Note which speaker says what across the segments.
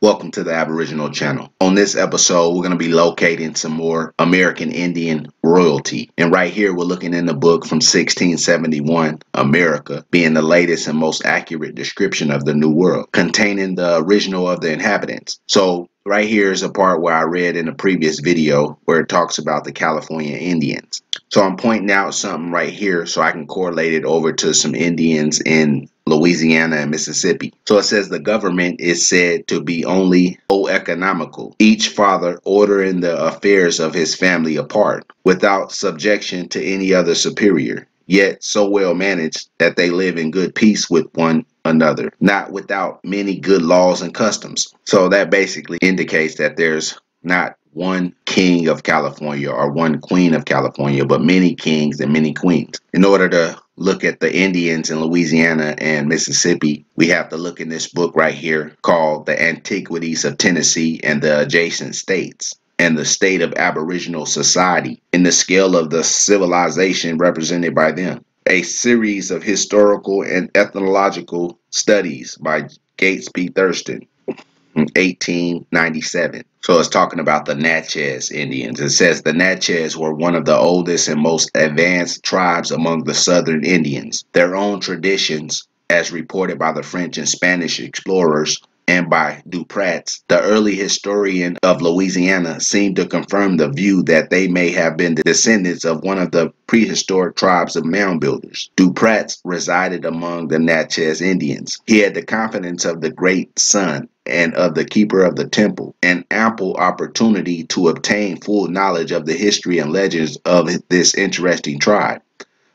Speaker 1: Welcome to the Aboriginal channel. On this episode, we're going to be locating some more American Indian royalty. And right here, we're looking in the book from 1671, America, being the latest and most accurate description of the New World, containing the original of the inhabitants. So right here is a part where I read in a previous video where it talks about the California Indians. So I'm pointing out something right here so I can correlate it over to some Indians in Louisiana and Mississippi. So it says the government is said to be only OECONOMICAL, each father ordering the affairs of his family apart, without subjection to any other superior, yet so well managed that they live in good peace with one another, not without many good laws and customs. So that basically indicates that there's not one king of California or one queen of California, but many kings and many queens. In order to look at the Indians in Louisiana and Mississippi, we have to look in this book right here called The Antiquities of Tennessee and the Adjacent States, and the state of Aboriginal society in the scale of the civilization represented by them. A series of historical and ethnological studies by Gates P. Thurston in 1897. So it's talking about the Natchez Indians. It says the Natchez were one of the oldest and most advanced tribes among the southern Indians. Their own traditions, as reported by the French and Spanish explorers and by Duprat, the early historian of Louisiana, seemed to confirm the view that they may have been the descendants of one of the prehistoric tribes of mound builders. Duprat resided among the Natchez Indians. He had the confidence of the great sun and of the keeper of the temple, and ample opportunity to obtain full knowledge of the history and legends of this interesting tribe.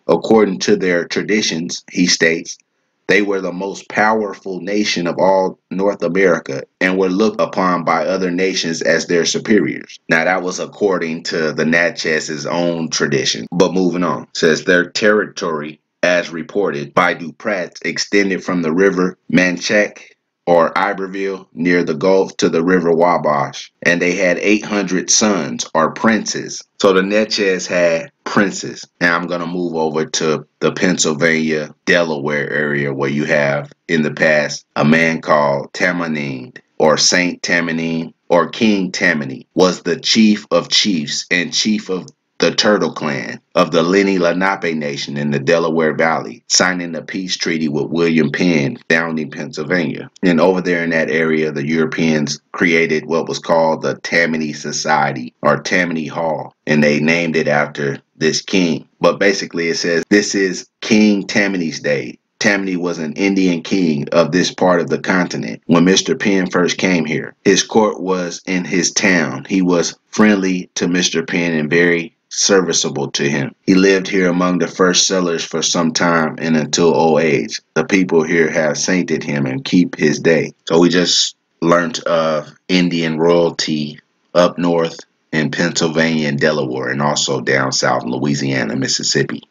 Speaker 1: According to their traditions, he states, they were the most powerful nation of all North America and were looked upon by other nations as their superiors. Now that was according to the Natchez's own tradition. But moving on, it says their territory, as reported by Duprat, extended from the river Manchac or Iberville near the Gulf to the river Wabash, and they had 800 sons or princes. So the Natchez had princes. Now I'm going to move over to the Pennsylvania, Delaware area where you have in the past a man called Tammany or Saint Tammany or King Tammany was the chief of chiefs and chief of the Turtle Clan of the Lenni Lenape Nation in the Delaware Valley, signing the peace treaty with William Penn, founding Pennsylvania. And over there in that area, the Europeans created what was called the Tammany Society or Tammany Hall, and they named it after this king. But basically it says this is King Tammany's Day. Tammany was an Indian king of this part of the continent when Mr. Penn first came here. His court was in his town. He was friendly to Mr. Penn and very serviceable to him. He lived here among the first settlers for some time and until old age. The people here have sainted him and keep his day. So we just learned of Indian royalty up north in Pennsylvania and Delaware, and also down south in Louisiana, Mississippi.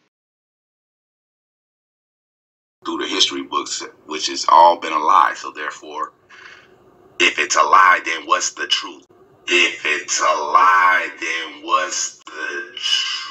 Speaker 1: Through the history books, which has all been a lie. So therefore, if it's a lie, then what's the truth? If it's a lie, then what's the truth?